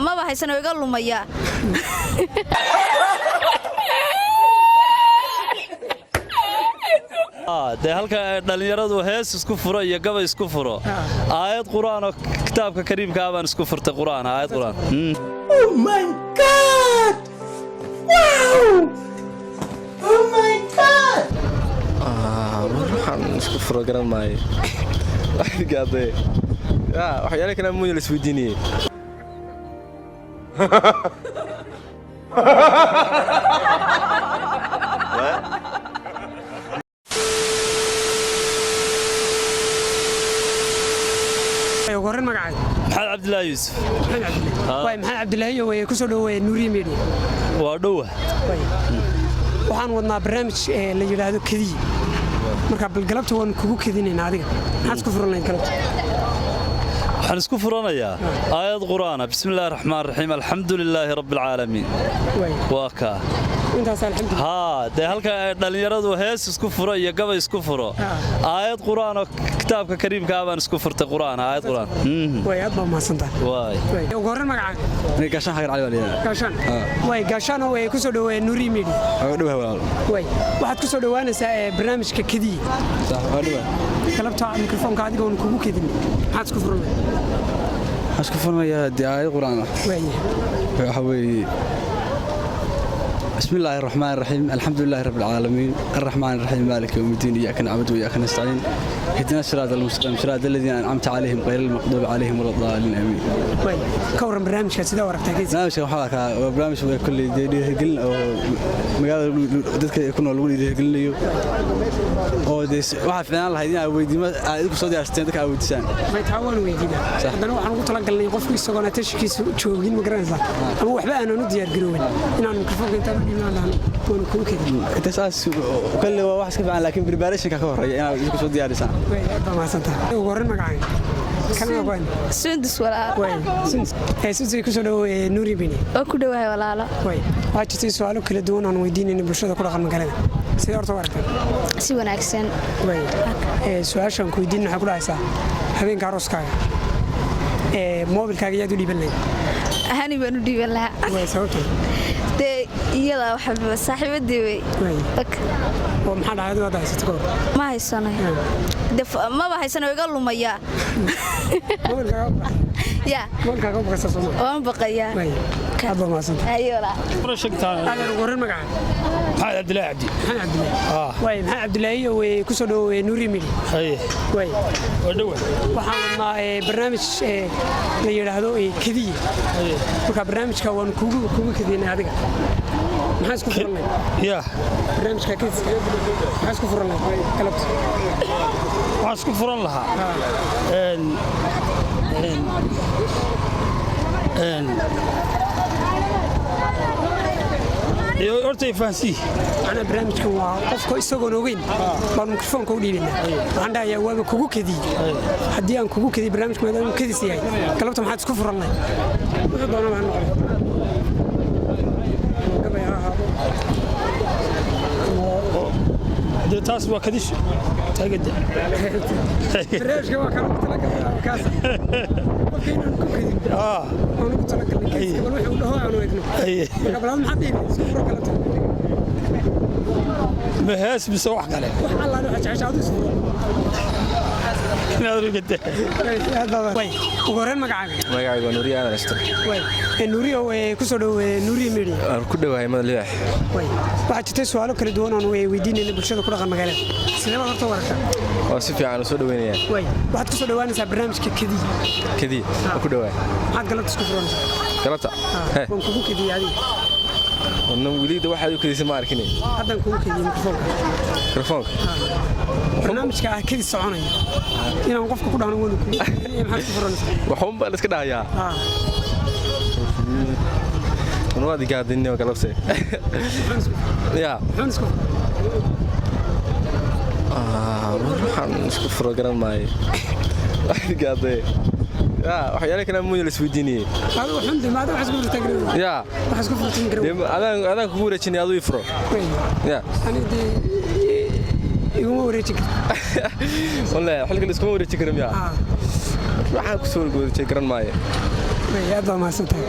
ما بحسن ويقولوا ميا de halka dhalinyaradu hees isku furo iyo gabay isku furo aayad quraan oo kitaabka kariimka ah baan isku furtay quraan aayad quraan Oh my god wow oh my god waxaan isku furo garan maayo gaade waxyaalo kale muuyo la isweydiinayay goorn magacay maxamed cabdilaahi yuusuf maxamed cabdilaahi way ku soo dhaweeyay Nuuriye Media waa dhowa waxaan wadnaa barnaamij la yiraahdo kadiye marka balgalabta waan kugu kadinaynaa adiga maxaad ku furanay galabta waxaan isku furanayaa aayad quraan bismillaahir rahmaanir rahiim alxamdulillaahi rabbil caalamiin waa ka intaas alxamdulillah de halka dhalinyaradu hees isku furo iyo gabay isku furo aayad quraan oo kitaabka kariimka ah baan isku furtay quraan aayad quraan way aad baa mahadsantahay way goorn magacay gaashan xagar cali waliya gaashan way gaashan way ku soo dhaweeyay Nuuriye Media waa dhawahay walaal way waxaad ku soo dhawaanaysaa barnaamijka kadiye sax waa dhawahay galabta mikrofoonka adiga oo kugu kadin maxaad isku furanay isku furanayaa aayad quraan way waxa weeye بسم الله الرحمن الرحيم الحمد لله رب العالمين الرحمن الرحيم مالك يوم الدين إياك نعبد وإياك نستعين اهدنا الصراط المستقيم صراط الذين أنعمت عليهم غير المغضوب عليهم ولا الضالين آمين. طيب كورن برنامجك سيدا ورقتها كيس برنامجك وحالك برنامج كل ديرجل أو مجال دتك يكونوا الأولى ديرجل أو ديس واحد فينا الله هيدينا ويدي ما أديك صدق أستندك أو ديسان ما يتعاون ويدينا هذا نوع أنا قلت لك اللي يقف في السجن تشكي شوين مقرنزة أما واحد أنا ندي أرجلون إن أنا مكفوك أنت أنت أساس كل واحد كيف لكن بريباريشن كهور يعني يكون صدق يارسان. ما سنتها وقرن مقعين. كم يقول؟ سندس ولا. وين سندس. سندس يكون صدق نوري بني. أكيد وهاي ولا لا. وين. هاتي سؤالك كل دون عن ويدين إن برشة كل خم مكاننا. سيارة ورقة. سوى أكسن. وين. سؤال شان كويدين نحكي عيسى. هبين كاروس كاي. موبيل كاي يدو لي بالله. هني بنودي بالله. وين سويته؟ يلا وحب صاحبتي وي ومحل عادي وضع ستكور ما هي السنة ما بحي سنة ويقولوا ميا يا مولك أقوم بقصة وأنا بقيا أبا ما صنت أيوة لا هذا الغرر مقعد محمد عبد الله عبدي محمد عبد الله وين محمد عبد الله وكسروا نوري ميدي وين ودوه وحنا برنامج اللي يراهدو كذي وكا برنامج كون كوجو كذي هذا ما حاسك فرنا يا برنامج كذي ما حاسك فرنا كلبت ما حاسك فرنا لها horta fahansi ana barnaamijkan waa qofka isagoo ogeyn baan mikrofoonka u dhiibina waxaan dhahayaa waaba kugu kadiyey haddii aan kugu kadiyey barnaamijka maadaama uu kadis yahay galabta maxaad isku furannay wuxuu doona baan noqday taas waa kadish taagada barnaamijka waa kala talagalay kaas qofka inaan ku kadin aan ku talagalay wuxuu dhaho aan eegno qablaan maxaad dhiibay isku furo galabta بهاس بسوح قال والله لو حاجه عاد يصير نادر قد وي وغورن magacayga Nuuriye aan rastay way Nuuriye way ku soo dhaw Nuuriye Media aan ku dhawahay madalix way waxa jirtay su'aalo kala duwan oo way weydiinayna bulshada ku dhaqan magaalada sidee baad horta warka oo si fiican u soo dhaweynaya way waxaad ku soo dhawaanaysaa barnaamijka kadi ku dhawahay maxaad galabta isku furanaysaa galabta waan kugu kadiyay adiga wannan wiliida waxa uu kadisay ma arkin hadan kugu kadiyay mikrofoonka barnaamijka kadi soconaya inaan qofka ku dhaano wada maxaad ku furanaysaa waxaan baan iska dhahayaa أنا ما قاعدين وقلبسي يا حنسكو حنسكو فروجرام ماي قاعدين يا وحيالك أنا مو السويديني هذا الحمد لله هذا حسكو تقريبا يا حسكو تقريبا أنا كبورة شني هذا يفرو يا أنا دي يوم وريتك والله حلقة الأسبوع وريتك رميا راح أكسر قول تكرن ماي aad baa mahadsantahay